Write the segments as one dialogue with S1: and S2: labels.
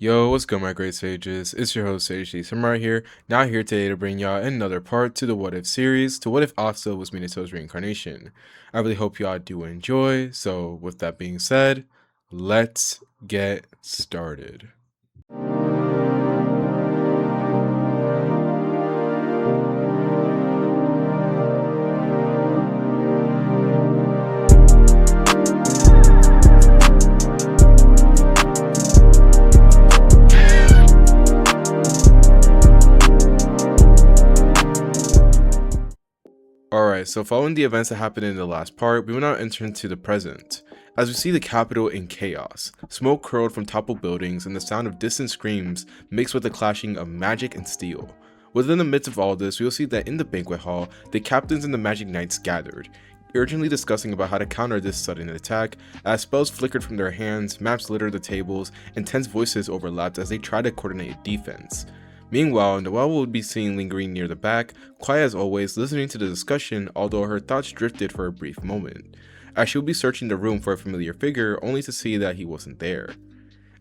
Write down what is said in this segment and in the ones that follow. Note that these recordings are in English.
S1: Yo, what's good, my great sages? It's your host, Sage the Samurai here, now here today to bring y'all another part to the What If series, to What If Asta was Minato's reincarnation. I really hope y'all do enjoy, so with that being said, let's get started. Alright, so following the events that happened in the last part, we will now enter into the present. As we see the capital in chaos, smoke curled from toppled buildings and the sound of distant screams mixed with the clashing of magic and steel. Within the midst of all this, we will see that in the banquet hall, the captains and the magic knights gathered, urgently discussing about how to counter this sudden attack, as spells flickered from their hands, maps littered the tables, and tense voices overlapped as they tried to coordinate a defense. Meanwhile, Noelle would be seen lingering near the back, quiet as always, listening to the discussion, although her thoughts drifted for a brief moment, as she would be searching the room for a familiar figure, only to see that he wasn't there.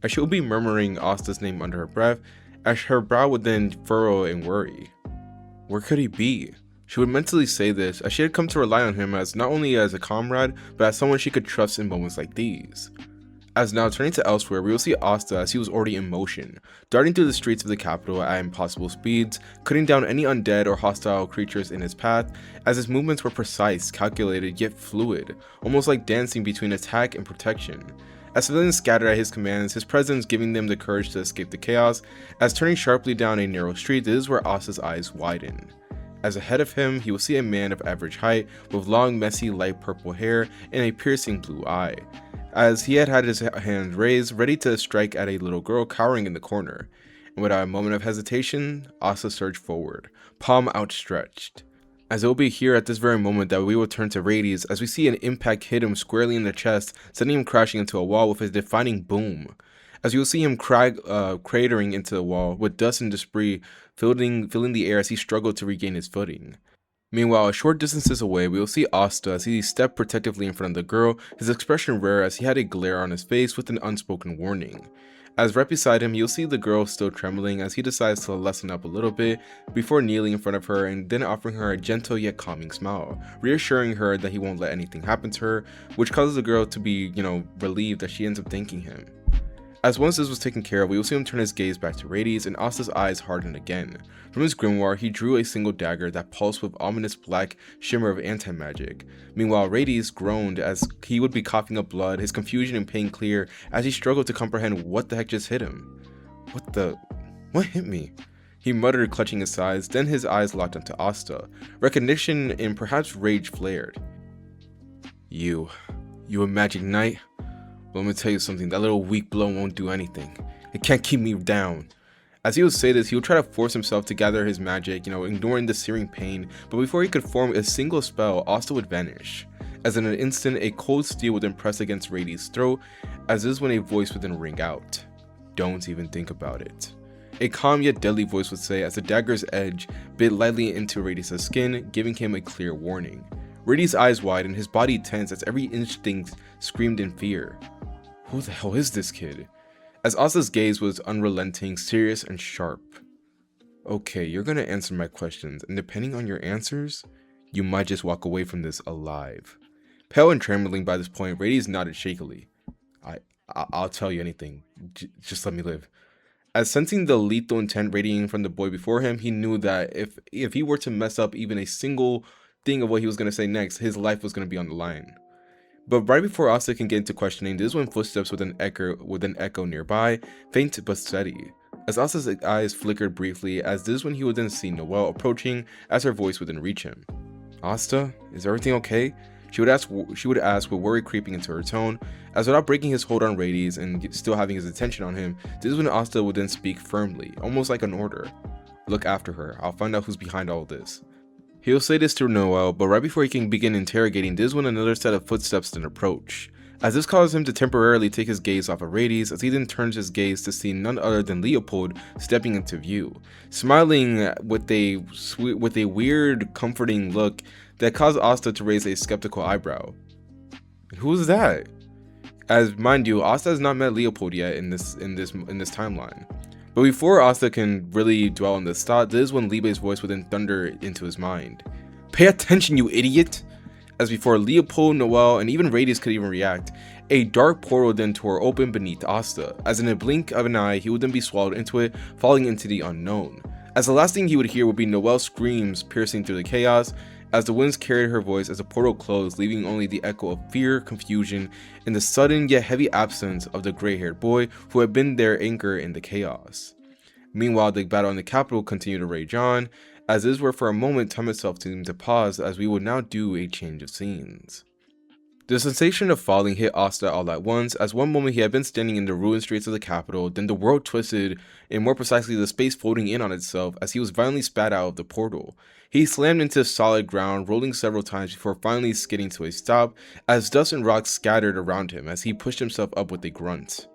S1: As she would be murmuring Asta's name under her breath, as her brow would then furrow in worry. Where could he be? She would mentally say this, as she had come to rely on him as not only as a comrade, but as someone she could trust in moments like these. As now turning to elsewhere, we will see Asta as he was already in motion, darting through the streets of the capital at impossible speeds, cutting down any undead or hostile creatures in his path, as his movements were precise, calculated, yet fluid, almost like dancing between attack and protection. As civilians scattered at his commands, his presence giving them the courage to escape the chaos, as turning sharply down a narrow street, this is where Asta's eyes widen. As ahead of him, he will see a man of average height, with long, messy, light purple hair and a piercing blue eye, as he had his hand raised, ready to strike at a little girl cowering in the corner. And without a moment of hesitation, Asta surged forward, palm outstretched. As it will be here at this very moment that we will turn to Radius, as we see an impact hit him squarely in the chest, sending him crashing into a wall with a defining boom. As you will see him cratering into the wall, with dust and debris filling the air as he struggled to regain his footing. Meanwhile, a short distances away, we will see Asta as he stepped protectively in front of the girl, his expression rare as he had a glare on his face with an unspoken warning. As right beside him, you'll see the girl still trembling as he decides to lessen up a little bit before kneeling in front of her and then offering her a gentle yet calming smile, reassuring her that he won't let anything happen to her, which causes the girl to be, relieved that she ends up thanking him. As once this was taken care of, we will see him turn his gaze back to Radius and Asta's eyes hardened again. From his grimoire, he drew a single dagger that pulsed with ominous black shimmer of anti-magic. Meanwhile, Radius groaned as he would be coughing up blood, his confusion and pain clear as he struggled to comprehend what the heck just hit him. What hit me? He muttered, clutching his sides, then his eyes locked onto Asta. Recognition and perhaps rage flared. You a magic knight? Well, let me tell you something, that little weak blow won't do anything. It can't keep me down. As he would say this, he would try to force himself to gather his magic, ignoring the searing pain, but before he could form a single spell, Asta would vanish. As in an instant, a cold steel would then press against Radius' throat, as is when a voice would then ring out. Don't even think about it. A calm yet deadly voice would say as the dagger's edge bit lightly into Radius' skin, giving him a clear warning. Radius' eyes widened, his body tense as every instinct screamed in fear. Who the hell is this kid? As Asta's gaze was unrelenting, serious, and sharp. Okay, you're gonna answer my questions, and depending on your answers, you might just walk away from this alive. Pale and trembling by this point, Radius nodded shakily. I'll tell you anything. Just let me live. As sensing the lethal intent radiating from the boy before him, he knew that if he were to mess up even a single thing of what he was gonna say next, his life was gonna be on the line. But right before Asta can get into questioning, this is when footsteps would an echo nearby, faint but steady. As Asta's eyes flickered briefly, as this is when he would then see Noelle approaching, as her voice would then reach him. Asta, is everything okay? She would ask with worry creeping into her tone, as without breaking his hold on Radius and still having his attention on him, this is when Asta would then speak firmly, almost like an order. Look after her, I'll find out who's behind all this. He'll say this to Noelle, but right before he can begin interrogating, this is when another set of footsteps then approach. As this causes him to temporarily take his gaze off of Radius, as he then turns his gaze to see none other than Leopold stepping into view, smiling with a weird, comforting look that caused Asta to raise a skeptical eyebrow. Who's that? As mind you, Asta has not met Leopold yet in this timeline. But before Asta can really dwell on this thought, this is when Liebe's voice would then thunder into his mind. Pay attention, you idiot! As before Leopold, Noel, and even Radius could even react, a dark portal then tore open beneath Asta, as in a blink of an eye he would then be swallowed into it, falling into the unknown. As the last thing he would hear would be Noel's screams piercing through the chaos, as the winds carried her voice as the portal closed, leaving only the echo of fear, confusion, and the sudden yet heavy absence of the gray-haired boy who had been their anchor in the chaos. Meanwhile, the battle in the capital continued to rage on, as is where for a moment time itself seemed to pause, as we would now do a change of scenes. The sensation of falling hit Asta all at once, as one moment he had been standing in the ruined streets of the capital, then the world twisted, and more precisely the space folding in on itself as he was violently spat out of the portal. He slammed into solid ground, rolling several times before finally skidding to a stop, as dust and rocks scattered around him as he pushed himself up with a grunt.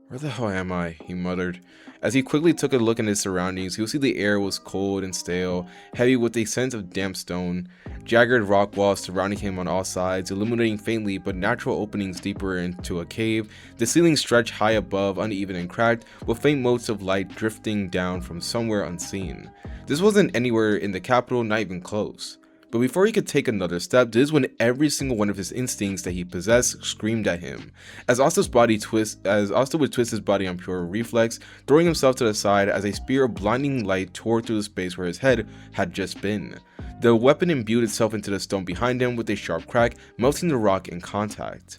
S1: "Where the hell am I?" he muttered. As he quickly took a look at his surroundings, he would see the air was cold and stale, heavy with a scent of damp stone, jagged rock walls surrounding him on all sides, illuminating faintly but natural openings deeper into a cave. The ceiling stretched high above, uneven and cracked, with faint motes of light drifting down from somewhere unseen. This wasn't anywhere in the capital, not even close. But before he could take another step, this is when every single one of his instincts that he possessed screamed at him. As Asta would twist his body on pure reflex, throwing himself to the side as a spear of blinding light tore through the space where his head had just been. The weapon imbued itself into the stone behind him with a sharp crack, melting the rock in contact.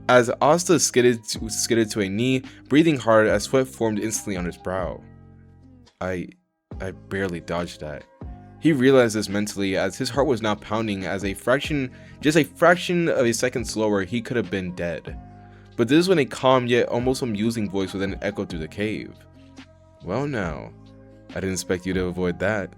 S1: As Asta skidded to a knee, breathing hard as sweat formed instantly on his brow. I barely dodged that. He realized this mentally as his heart was now pounding as just a fraction of a second slower he could have been dead. But this is when a calm yet almost amusing voice would then echo through the cave. "Well now, I didn't expect you to avoid that."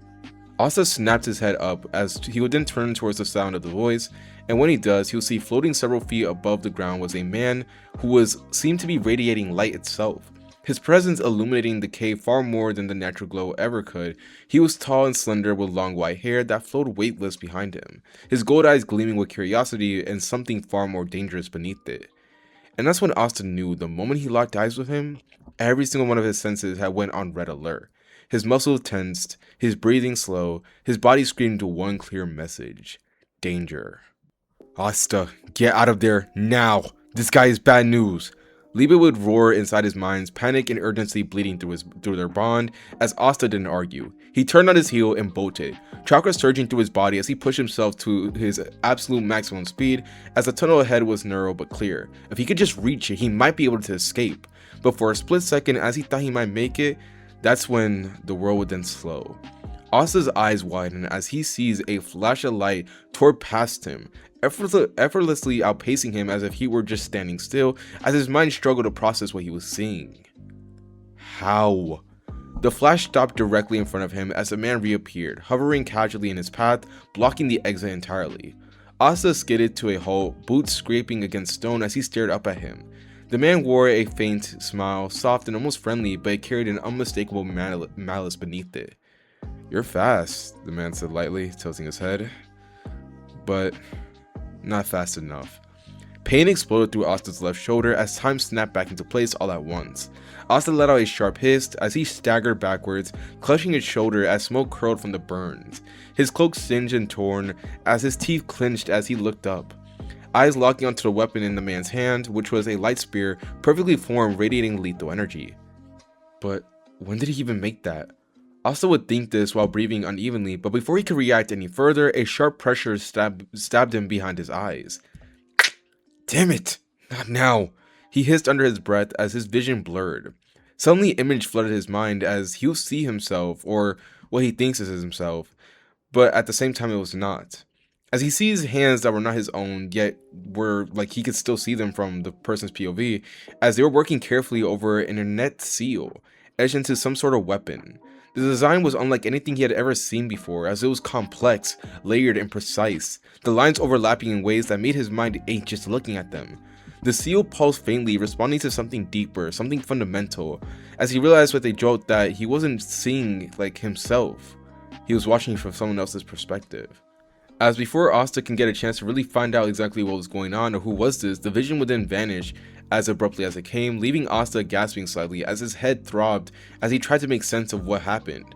S1: Asta snapped his head up as he would then turn towards the sound of the voice, and when he does, he'll see floating several feet above the ground was a man who seemed to be radiating light itself. His presence illuminating the cave far more than the natural glow ever could. He was tall and slender with long white hair that flowed weightless behind him, his gold eyes gleaming with curiosity and something far more dangerous beneath it. And that's when Asta knew the moment he locked eyes with him, every single one of his senses had went on red alert. His muscles tensed, his breathing slow, his body screamed one clear message: danger. "Asta, get out of there now! This guy is bad news!" Liebe would roar inside his mind, panic and urgency bleeding through their bond, as Asta didn't argue. He turned on his heel and bolted, chakra surging through his body as he pushed himself to his absolute maximum speed, as the tunnel ahead was narrow but clear. If he could just reach it, he might be able to escape. But for a split second, as he thought he might make it, that's when the world would then slow. Asta's eyes widen as he sees a flash of light toward past him, effortlessly outpacing him as if he were just standing still, as his mind struggled to process what he was seeing. How? The flash stopped directly in front of him as the man reappeared, hovering casually in his path, blocking the exit entirely. Asta skidded to a halt, boots scraping against stone as he stared up at him. The man wore a faint smile, soft and almost friendly, but it carried an unmistakable malice beneath it. "You're fast," the man said lightly, tilting his head. "But not fast enough." Pain exploded through Asta's left shoulder as time snapped back into place all at once. Asta let out a sharp hiss as he staggered backwards, clutching his shoulder as smoke curled from the burns. His cloak singed and torn as his teeth clenched as he looked up, eyes locking onto the weapon in the man's hand, which was a light spear, perfectly formed, radiating lethal energy. But when did he even make that? Asta would think this while breathing unevenly, but before he could react any further, a sharp pressure stabbed him behind his eyes. "Damn it! Not now!" he hissed under his breath as his vision blurred. Suddenly, image flooded his mind as he'll see himself, or what he thinks is himself, but at the same time it was not. As he sees hands that were not his own, yet were like he could still see them from the person's POV, as they were working carefully over an ornate seal, etched into some sort of weapon. The design was unlike anything he had ever seen before, as it was complex, layered, and precise, the lines overlapping in ways that made his mind ache just looking at them. The seal pulsed faintly, responding to something deeper, something fundamental, as he realized with a jolt that he wasn't seeing like himself. He was watching from someone else's perspective. As before Asta can get a chance to really find out exactly what was going on or who was this, the vision would then vanish as abruptly as it came, leaving Asta gasping slightly as his head throbbed as he tried to make sense of what happened.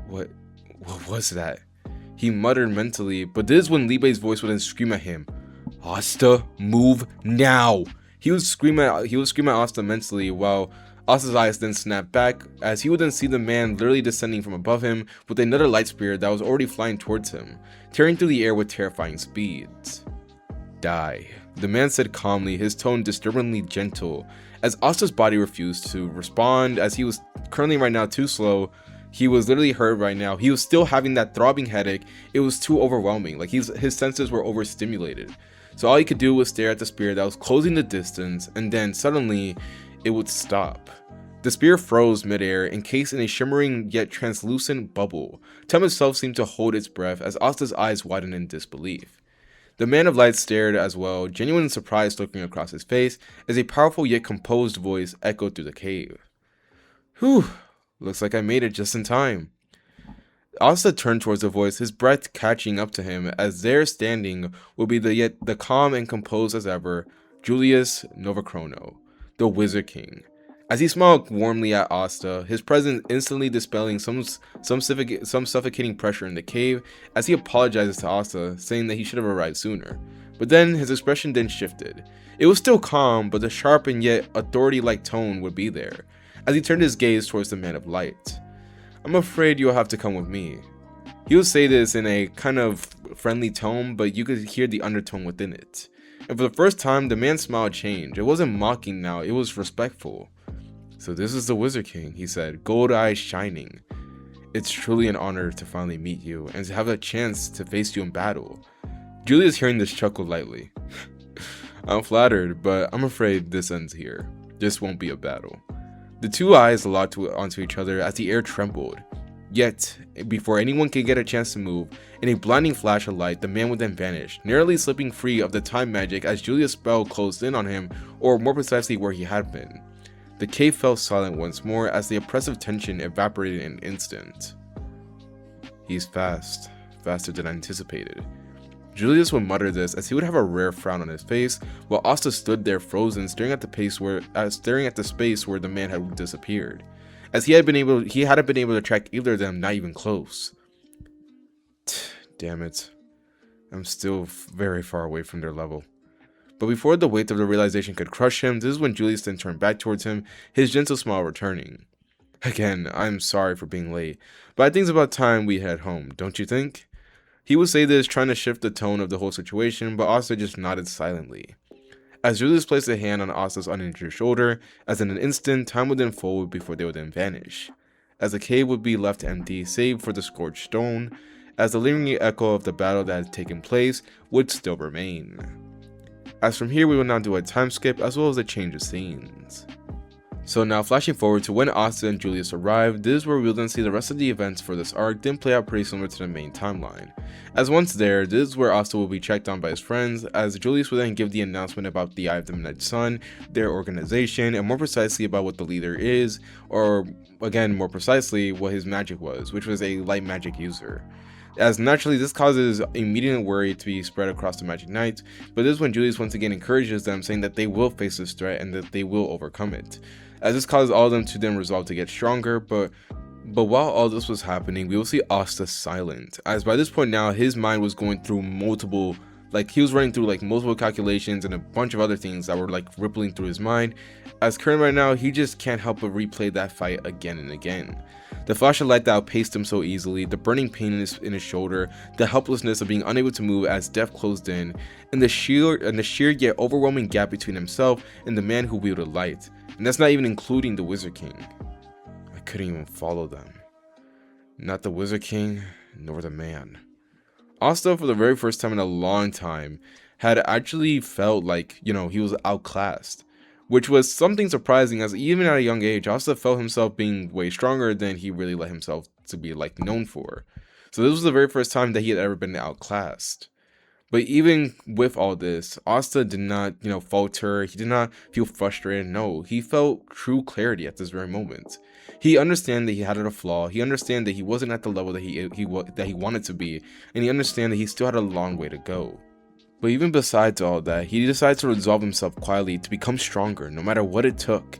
S1: What was that? He muttered mentally, but this is when Li Bei's voice would then scream at him. Asta, move now! He would scream at Asta mentally, while Asta's eyes then snapped back, as he would then see the man literally descending from above him with another light spirit that was already flying towards him, tearing through the air with terrifying speeds. Die, the man said calmly, his tone disturbingly gentle, as Asta's body refused to respond, as he was currently right now too slow. He was literally hurt right now. He was still having that throbbing headache. It was too overwhelming, like his senses were overstimulated. So all he could do was stare at the spirit that was closing the distance, and then suddenly it would stop. The spear froze midair, encased in a shimmering yet translucent bubble. Time itself seemed to hold its breath as Asta's eyes widened in disbelief. The man of light stared as well, genuine surprise lurking across his face, as a powerful yet composed voice echoed through the cave. Whew, looks like I made it just in time. Asta turned towards the voice, his breath catching up to him, as there standing would be the calm and composed as ever, Julius Novachrono, the Wizard King. As he smiled warmly at Asta, his presence instantly dispelling some suffocating pressure in the cave, as he apologizes to Asta, saying that he should have arrived sooner. But then his expression then shifted. It was still calm, but the sharp and yet authority-like tone would be there, as he turned his gaze towards the man of light. I'm afraid you'll have to come with me. He would say this in a kind of friendly tone, but you could hear the undertone within it. And for the first time, the man's smile changed. It wasn't mocking now, it was respectful. So this is the Wizard King, he said, gold eyes shining. It's truly an honor to finally meet you, and to have a chance to face you in battle. Julius hearing this chuckled lightly. I'm flattered, but I'm afraid this ends here. This won't be a battle. The two eyes locked onto each other as the air trembled. Yet, before anyone could get a chance to move, in a blinding flash of light, the man would then vanish, narrowly slipping free of the time magic as Julius' spell closed in on him, or more precisely where he had been. The cave fell silent once more as the oppressive tension evaporated in an instant. He's fast, faster than anticipated. Julius would mutter this as he would have a rare frown on his face, while Asta stood there frozen, staring at the space where the man had disappeared, as he hadn't been able to track either of them, not even close. Damn it, I'm still very far away from their level. But before the weight of the realization could crush him, this is when Julius then turned back towards him, his gentle smile returning. Again, I'm sorry for being late, but I think it's about time we head home, don't you think? He would say this, trying to shift the tone of the whole situation, but Asta just nodded silently. As Julius placed a hand on Asta's uninjured shoulder, as in an instant, time would then fold before they would then vanish. As the cave would be left empty, save for the scorched stone, as the lingering echo of the battle that had taken place would still remain. As from here, we will now do a time skip as well as a change of scenes. So now flashing forward to when Asta and Julius arrived, this is where we'll then see the rest of the events for this arc then play out pretty similar to the main timeline. As once there, this is where Asta will be checked on by his friends, as Julius will then give the announcement about the Eye of the Midnight Sun, their organization, and more precisely about what the leader is, or again more precisely what his magic was, which was a light magic user. As naturally this causes immediate worry to be spread across the Magic Knights, but this is when Julius once again encourages them, saying that they will face this threat and that they will overcome it. As this causes all of them to then resolve to get stronger, but while all this was happening, we will see Asta silent, as by this point now his mind was going through multiple calculations and a bunch of other things that were rippling through his mind, as currently right now he just can't help but replay that fight again and again. The flash of light that outpaced him so easily, the burning pain in his shoulder, the helplessness of being unable to move as death closed in, and the sheer yet overwhelming gap between himself and the man who wielded light. And that's not even including the Wizard King. I couldn't even follow them. Not the Wizard King, nor the man. Asta, for the very first time in a long time, had actually felt like, he was outclassed. Which was something surprising, as even at a young age, Asta felt himself being way stronger than he really let himself to be known for. So this was the very first time that he had ever been outclassed. But even with all this, Asta did not, falter. He did not feel frustrated. No, he felt true clarity at this very moment. He understand that he had a flaw. He understand that he wasn't at the level that he wanted to be, and he understand that he still had a long way to go. But even besides all that, he decided to resolve himself quietly to become stronger, no matter what it took.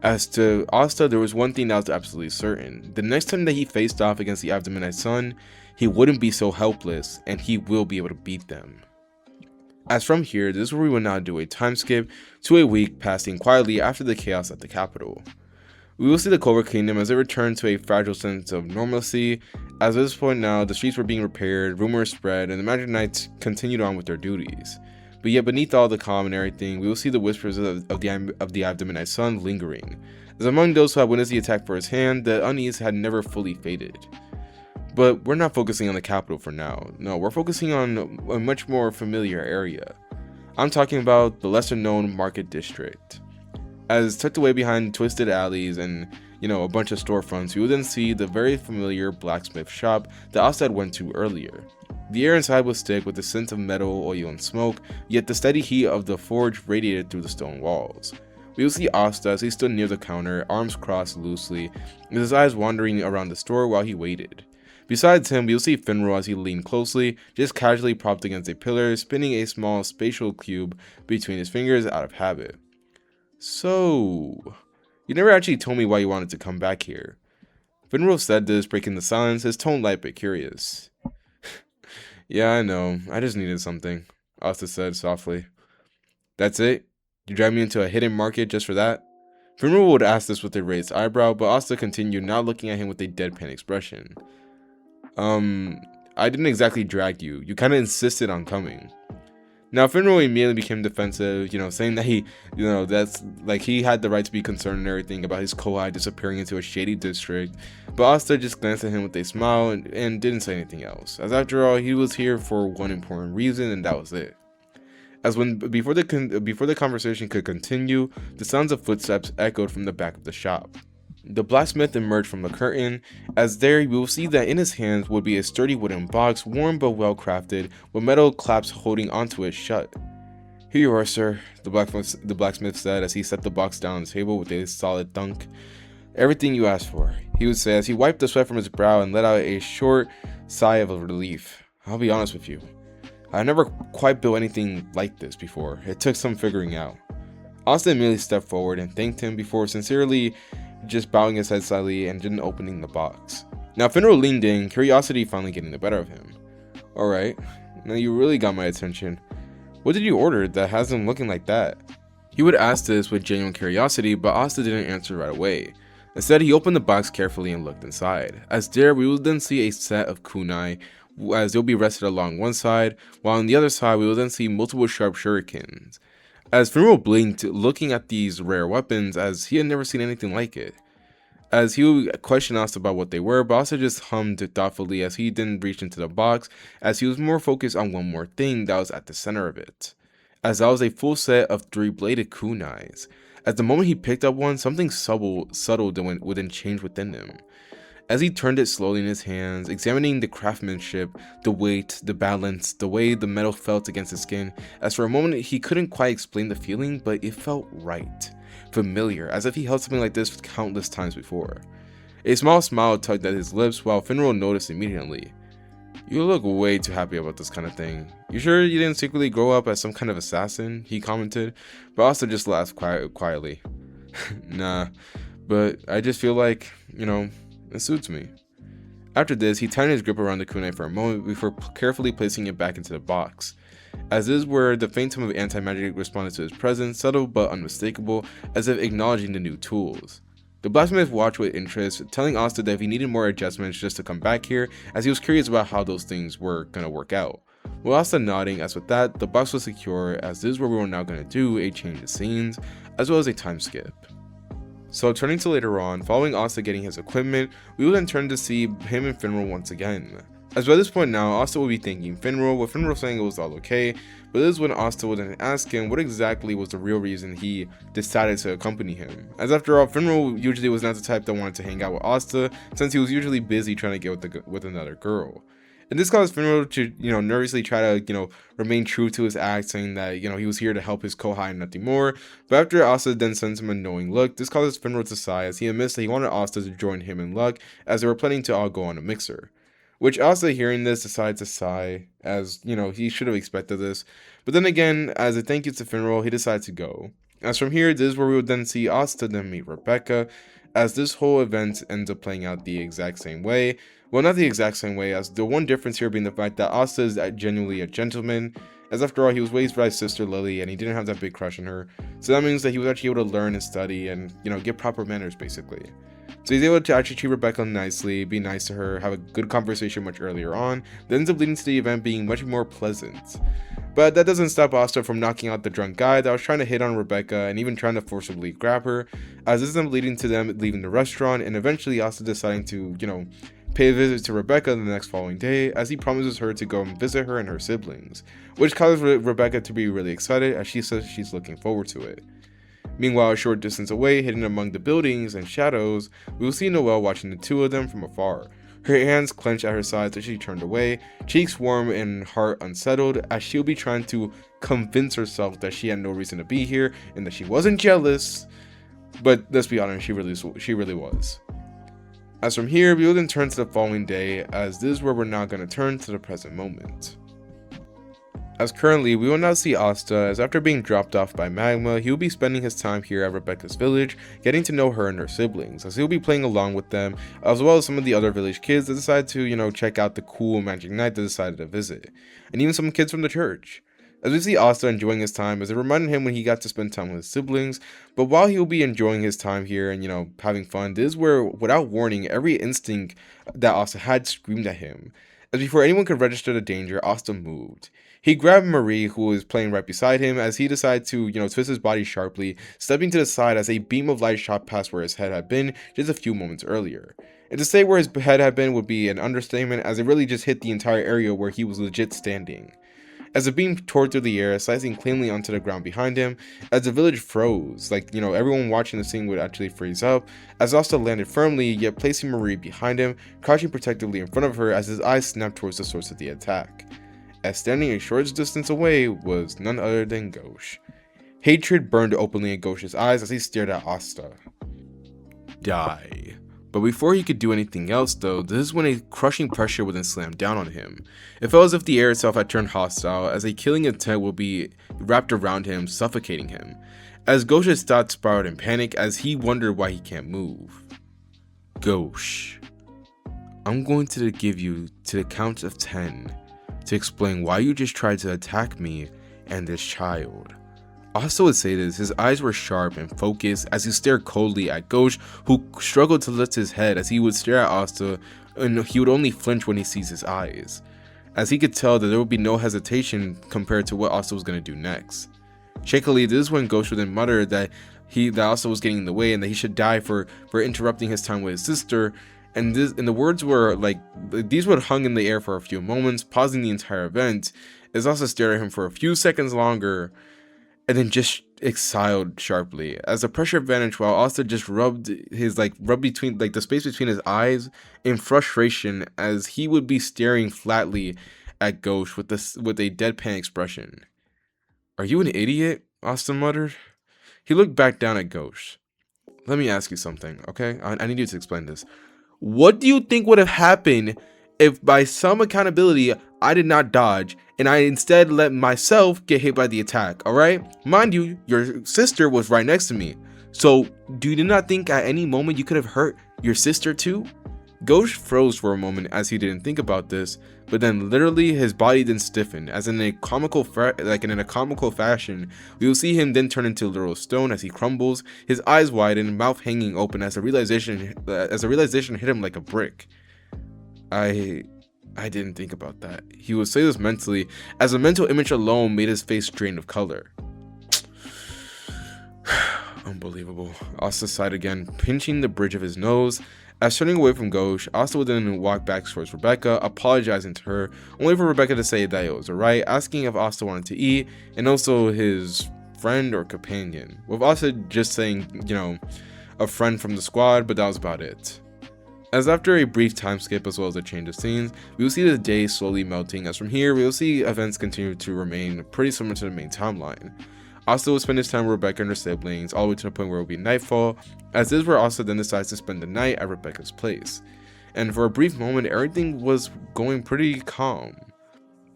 S1: As to Asta, there was one thing that was absolutely certain. The next time that he faced off against the Abduminite Sun, he wouldn't be so helpless, and he will be able to beat them. As from here, this is where we will now do a time skip to a week passing quietly after the chaos at the capital. We will see the Cobra Kingdom as it returned to a fragile sense of normalcy. As at this point now, the streets were being repaired, rumors spread, and the Magic Knights continued on with their duties. But yet beneath all the calm and everything, we will see the whispers of the Abduminite Sun lingering, as among those who had witnessed the attack firsthand, the unease had never fully faded. But we're not focusing on the capital for now. No, we're focusing on a much more familiar area. I'm talking about the lesser known Market District. As tucked away behind twisted alleys and, a bunch of storefronts, you will then see the very familiar blacksmith shop that Asta went to earlier. The air inside was thick with the scent of metal, oil, and smoke, yet the steady heat of the forge radiated through the stone walls. We will see Asta as he stood near the counter, arms crossed loosely, with his eyes wandering around the store while he waited. Besides him, we will see Finro as he leaned closely, just casually propped against a pillar, spinning a small spatial cube between his fingers out of habit. So, you never actually told me why you wanted to come back here. Finro said this, breaking the silence, his tone light but curious. Yeah, I know. I just needed something, Asta said softly. That's it? You drive me into a hidden market just for that? Finro would ask this with a raised eyebrow, but Asta continued, now looking at him with a deadpan expression. I didn't exactly drag you. You kind of insisted on coming. Now, Finro immediately became defensive, saying that that's like he had the right to be concerned and everything about his kohai disappearing into a shady district. But Asta just glanced at him with a smile and didn't say anything else, as after all, he was here for one important reason, and that was it. Before the conversation could continue, the sounds of footsteps echoed from the back of the shop. The blacksmith emerged from the curtain, as there we will see that in his hands would be a sturdy wooden box, warm but well crafted, with metal claps holding onto it shut. Here you are, sir, the blacksmith said as he set the box down on the table with a solid thunk. Everything you asked for, he would say as he wiped the sweat from his brow and let out a short sigh of relief. I'll be honest with you, I've never quite built anything like this before. It took some figuring out. Asta immediately stepped forward and thanked him before sincerely just bowing his head slightly and then opening the box. Now Finro leaned in, curiosity finally getting the better of him. Alright, now you really got my attention. What did you order that has him looking like that? He would ask this with genuine curiosity, but Asta didn't answer right away. Instead, he opened the box carefully and looked inside. As there, we will then see a set of kunai, as they'll be rested along one side, while on the other side, we will then see multiple sharp shurikens. As Finro blinked, looking at these rare weapons, as he had never seen anything like it. As he would question Asta about what they were, but Asta just hummed thoughtfully as he didn't reach into the box, as he was more focused on one more thing that was at the center of it. As that was a full set of 3-bladed kunais. As the moment he picked up one, something subtle would then change within him. As he turned it slowly in his hands, examining the craftsmanship, the weight, the balance, the way the metal felt against his skin, as for a moment he couldn't quite explain the feeling, but it felt right, familiar, as if he held something like this countless times before. A small smile tugged at his lips while Finro noticed immediately. You look way too happy about this kind of thing. You sure you didn't secretly grow up as some kind of assassin? He commented, but also just laughed quietly. Nah, but I just feel like, it suits me. After this, he tightened his grip around the kunai for a moment before carefully placing it back into the box. As this is where the faint hum of anti-magic responded to his presence, subtle but unmistakable, as if acknowledging the new tools. The blacksmith watched with interest, telling Asta that if he needed more adjustments just to come back here, as he was curious about how those things were gonna work out. With Asta nodding, as with that, the box was secure, as this is where we were now gonna do a change of scenes, as well as a time skip. So turning to later on, following Asta getting his equipment, we will then turn to see him and Finro once again. As by this point now, Asta will be thanking Finro, with Finro saying it was all okay, but this is when Asta will then ask him what exactly was the real reason he decided to accompany him. As after all, Finro usually was not the type that wanted to hang out with Asta, since he was usually busy trying to get with another girl. And this caused Finro to, nervously try to, remain true to his act, saying that, he was here to help his kohai and nothing more. But after Asta then sends him a knowing look, this causes Finro to sigh as he admits that he wanted Asta to join him in luck, as they were planning to all go on a mixer. Which Asta, hearing this, decides to sigh, as, he should have expected this. But then again, as a thank you to Finro, he decides to go. As from here, this is where we would then see Asta then meet Rebecca, as this whole event ends up playing out the exact same way. Well, not the exact same way, as the one difference here being the fact that Asta is genuinely a gentleman, as after all, he was raised by his sister Lily, and he didn't have that big crush on her. So that means that he was actually able to learn and study, and, get proper manners, basically. So he's able to actually treat Rebecca nicely, be nice to her, have a good conversation much earlier on, that ends up leading to the event being much more pleasant. But that doesn't stop Asta from knocking out the drunk guy that was trying to hit on Rebecca and even trying to forcibly grab her, as this ends up leading to them leaving the restaurant and eventually Asta deciding to, pay a visit to Rebecca the next following day, as he promises her to go and visit her and her siblings, which causes Rebecca to be really excited as she says she's looking forward to it. Meanwhile, a short distance away, hidden among the buildings and shadows, we will see Noelle watching the two of them from afar. Her hands clenched at her sides as she turned away, cheeks warm and heart unsettled, as she'll be trying to convince herself that she had no reason to be here and that she wasn't jealous. But let's be honest, she really was. As from here, we will then turn to the following day, as this is where we're now going to turn to the present moment. As currently, we will now see Asta, as after being dropped off by Magma, he will be spending his time here at Rebecca's village, getting to know her and her siblings, as he will be playing along with them, as well as some of the other village kids that decide to, check out the cool magic night they decided to visit, and even some kids from the church. As we see Asta enjoying his time, as it reminded him when he got to spend time with his siblings, but while he will be enjoying his time here and, having fun, this is where, without warning, every instinct that Asta had screamed at him. As before anyone could register the danger, Asta moved. He grabbed Marie, who was playing right beside him, as he decided to, twist his body sharply, stepping to the side as a beam of light shot past where his head had been just a few moments earlier. And to say where his head had been would be an understatement, as it really just hit the entire area where he was legit standing. As the beam tore through the air, slicing cleanly onto the ground behind him, as the village froze, like, everyone watching the scene would actually freeze up, as Asta landed firmly, yet placing Marie behind him, crouching protectively in front of her as his eyes snapped towards the source of the attack. As standing a short distance away was none other than Gauche. Hatred burned openly in Gauche's eyes as he stared at Asta. Die. But before he could do anything else though, this is when a crushing pressure would then slam down on him. It felt as if the air itself had turned hostile, as a killing intent would be wrapped around him, suffocating him. As Gauche's thoughts spiraled in panic as he wondered why he can't move. Gauche, I'm going to give you to the count of 10 to explain why you just tried to attack me and this child. Asta would say this, his eyes were sharp and focused as he stared coldly at Gauche, who struggled to lift his head as he would stare at Asta, and he would only flinch when he sees his eyes, as he could tell that there would be no hesitation compared to what Asta was going to do next. Shakily, this is when Gauche would then mutter that Asta was getting in the way and that he should die for interrupting his time with his sister, and the words were like, these would hung in the air for a few moments, pausing the entire event, as Asta stared at him for a few seconds longer, and then just exhaled sharply as the pressure vanished, while Asta just rubbed between the space between his eyes in frustration as he would be staring flatly at Gauche with a deadpan expression. Are you an idiot? Asta muttered. He looked back down at Gauche. Let me ask you something, okay? I need you to explain this. What do you think would have happened if by some accountability I did not dodge and I instead let myself get hit by the attack, alright? Mind you, your sister was right next to me. So, do you not think at any moment you could have hurt your sister too? Gauche froze for a moment as he didn't think about this, but then literally his body then stiffened, as in a comical fashion, we will see him then turn into literal stone as he crumbles, his eyes widen, mouth hanging open as the realization hit him like a brick. I didn't think about that. He would say this mentally, as a mental image alone made his face drain of color. Unbelievable. Asta sighed again, pinching the bridge of his nose. As turning away from Gauche, Asta would then walk back towards Rebecca, apologizing to her, only for Rebecca to say that it was alright, asking if Asta wanted to eat, and also his friend or companion, with Asta just saying, a friend from the squad, but that was about it. As after a brief time skip as well as a change of scenes, we will see the day slowly melting, as from here we will see events continue to remain pretty similar to the main timeline. Asta will spend his time with Rebecca and her siblings, all the way to the point where it will be nightfall, as this is where Asta then decides to spend the night at Rebecca's place. And for a brief moment, everything was going pretty calm.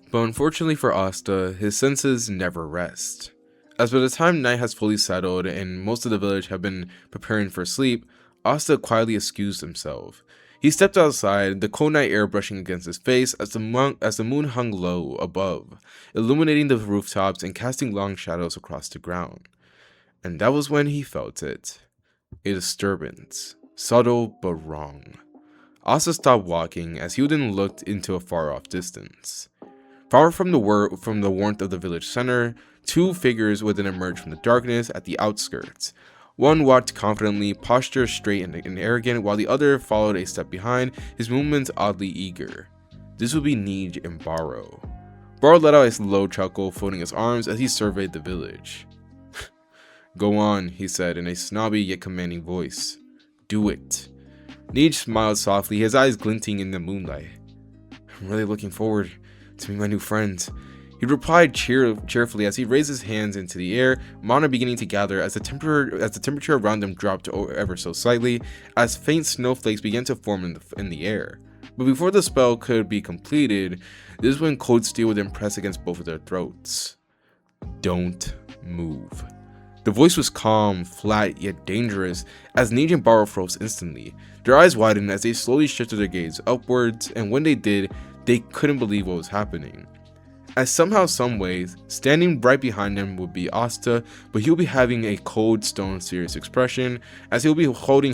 S1: But unfortunately for Asta, his senses never rest. As by the time night has fully settled and most of the village have been preparing for sleep, Asta quietly excused himself. He stepped outside, the cold night air brushing against his face as the moon hung low above, illuminating the rooftops and casting long shadows across the ground. And that was when he felt it. A disturbance, subtle but wrong. Asta stopped walking as he then looked into a far-off distance. Far from the warmth of the village center, two figures would then emerge from the darkness at the outskirts. One walked confidently, posture straight and arrogant, while the other followed a step behind, his movements oddly eager. This would be Nij and Baro. Baro let out a low chuckle, folding his arms as he surveyed the village. "Go on," he said in a snobby yet commanding voice. "Do it." Nij smiled softly, his eyes glinting in the moonlight. "I'm really looking forward to meet my new friends." He replied cheerfully as he raised his hands into the air, mana beginning to gather as the temperature around them dropped ever so slightly, as faint snowflakes began to form in the air. But before the spell could be completed, this is when cold steel would then press against both of their throats. "Don't move." The voice was calm, flat, yet dangerous, as Nij and Baro froze instantly. Their eyes widened as they slowly shifted their gaze upwards, and when they did, they couldn't believe what was happening. As somehow, some ways, standing right behind him would be Asta, but he'll be having a cold, stone, serious expression, as he'll be holding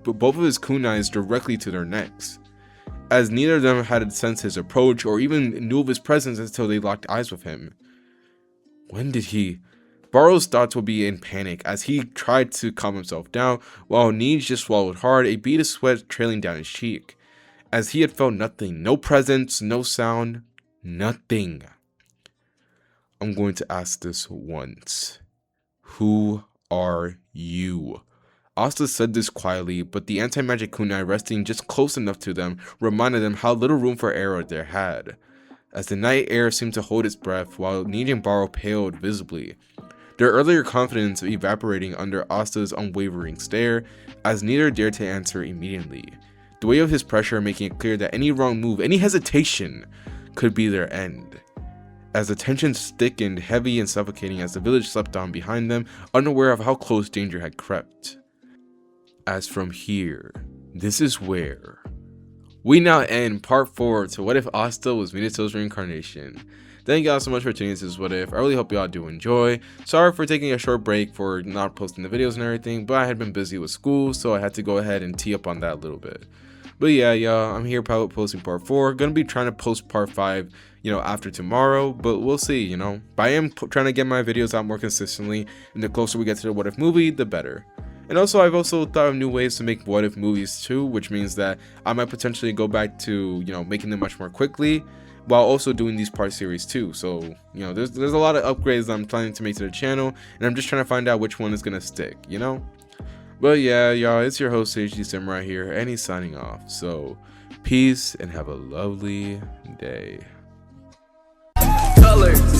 S1: both of his kunais directly to their necks. As neither of them had sensed his approach or even knew of his presence until they locked eyes with him. When did he? Baro's thoughts would be in panic as he tried to calm himself down, while Nij just swallowed hard, a bead of sweat trailing down his cheek, as he had felt nothing, no presence, no sound, nothing. I'm going to ask this once. Who are you? Asta said this quietly, but the anti-magic kunai resting just close enough to them reminded them how little room for error they had, as the night air seemed to hold its breath while Nij and Baro paled visibly, their earlier confidence evaporating under Asta's unwavering stare, as neither dared to answer immediately, the weight of his pressure making it clear that any wrong move, any hesitation, could be their end. As the tension thickened, heavy and suffocating as the village slept on behind them, unaware of how close danger had crept. As from here, this is where we now end part 4 to What If Asta was Minato's reincarnation. Thank y'all so much for tuning into this What If. I really hope y'all do enjoy. Sorry for taking a short break for not posting the videos and everything, but I had been busy with school, so I had to go ahead and tee up on that a little bit. But yeah, y'all, I'm here probably posting part 4. Gonna be trying to post part 5, after tomorrow, but we'll see, But I am trying to get my videos out more consistently, and the closer we get to the What If movie, the better. And also, I've also thought of new ways to make What If movies too, which means that I might potentially go back to, making them much more quickly, while also doing these part series too. So, there's a lot of upgrades I'm planning to make to the channel, and I'm just trying to find out which one is gonna stick, But yeah, y'all, it's your host HD Samurai here, and he's signing off. So, peace and have a lovely day. Colors.